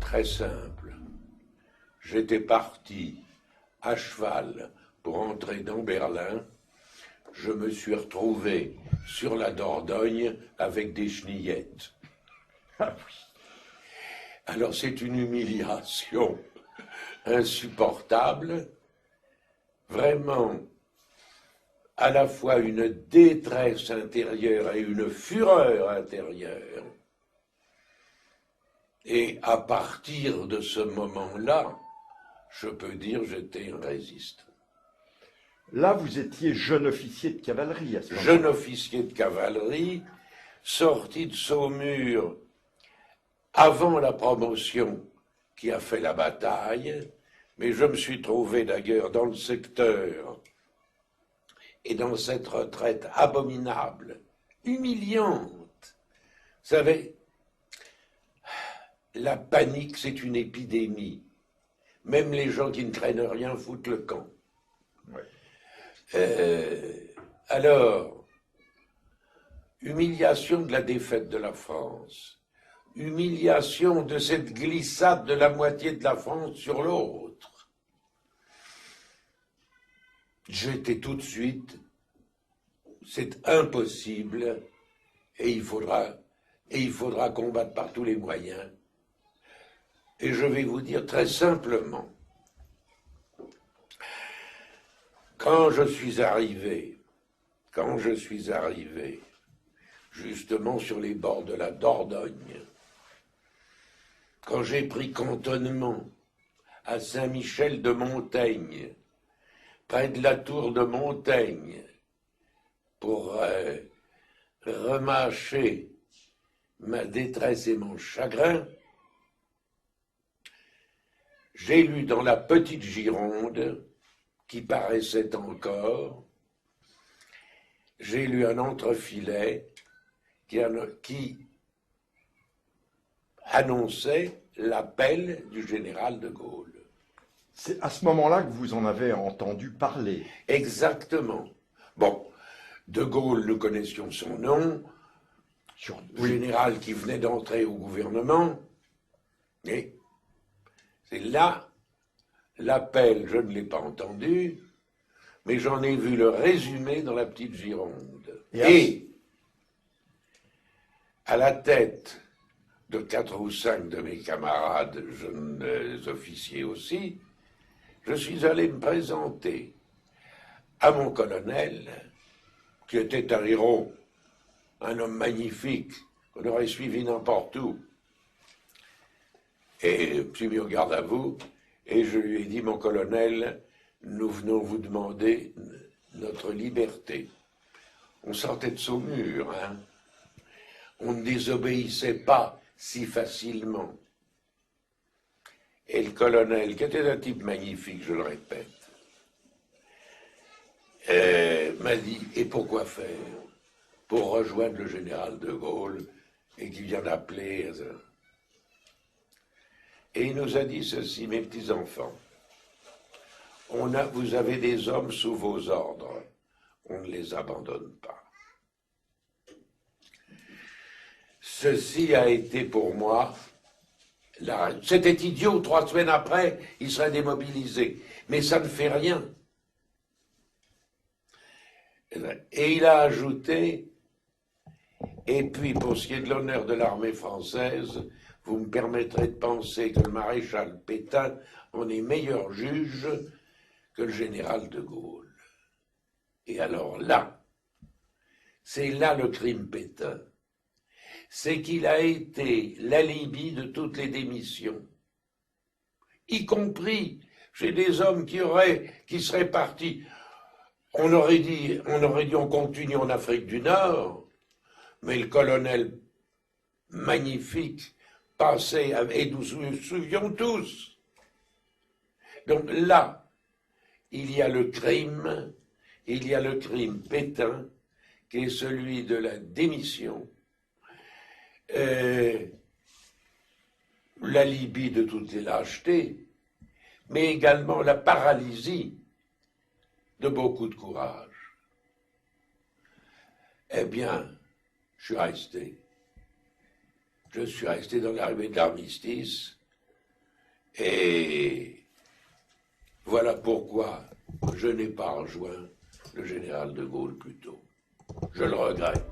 Très simple. J'étais parti à cheval pour entrer dans Berlin. Je me suis retrouvé sur la Dordogne avec des chenillettes. Ah oui. Alors c'est une humiliation insupportable, vraiment à la fois une détresse intérieure et une fureur intérieure. Et à partir de ce moment-là, je peux dire j'étais un résistant. Là, vous étiez jeune officier de cavalerie à ce moment-là. Jeune officier de cavalerie, sorti de Saumur avant la promotion qui a fait la bataille, mais je me suis trouvé d'ailleurs dans le secteur et dans cette retraite abominable, humiliante. Vous savez, la panique, c'est une épidémie. Même les gens qui ne craignent rien foutent le camp. Ouais. Alors, humiliation de la défaite de la France, humiliation de cette glissade de la moitié de la France sur l'autre. J'étais tout de suite, c'est impossible et il faudra combattre par tous les moyens. Et je vais vous dire très simplement, quand je suis arrivé justement sur les bords de la Dordogne, quand j'ai pris cantonnement à Saint-Michel-de-Montaigne, près de la tour de Montaigne, pour remâcher ma détresse et mon chagrin, j'ai lu dans la petite Gironde, qui paraissait encore, j'ai lu un entrefilet qui annonçait l'appel du général de Gaulle. C'est à ce moment-là que vous en avez entendu parler. Exactement. Bon, de Gaulle, nous connaissions son nom, Oui. général qui venait d'entrer au gouvernement, et c'est là, l'appel, je ne l'ai pas entendu, mais j'en ai vu le résumé dans la petite Gironde. Et à la tête de 4 ou 5 de mes camarades, jeunes officiers aussi, je suis allé me présenter à mon colonel, qui était un héros, un homme magnifique, qu'on aurait suivi n'importe où. Et je me suis mis au garde à vous, et je lui ai dit, mon colonel, nous venons vous demander notre liberté. On sortait de Saumur, hein. On ne désobéissait pas si facilement. Et le colonel, qui était un type magnifique, je le répète, m'a dit, et pourquoi faire? Pour rejoindre le général de Gaulle, et qui vient d'appeler. Et il nous a dit ceci, mes petits-enfants, vous avez des hommes sous vos ordres, on ne les abandonne pas. Ceci a été pour moi, c'était idiot, 3 semaines après, il serait démobilisé, mais ça ne fait rien. Et il a ajouté, et puis pour ce qui est de l'honneur de l'armée française, vous me permettrez de penser que le maréchal Pétain en est meilleur juge que le général de Gaulle. Et alors là, c'est là le crime Pétain. C'est qu'il a été l'alibi de toutes les démissions, y compris chez des hommes qui seraient partis. On aurait dit on continue en Afrique du Nord, mais le colonel magnifique passait, et nous nous souvions tous. Donc là, il y a le crime Pétain, qui est celui de la démission, l'alibi de toutes les lâchetés, mais également la paralysie de beaucoup de courage. Eh bien, je suis resté dans l'armée de l'armistice Et voilà pourquoi je n'ai pas rejoint le général de Gaulle plus tôt. Je le regrette.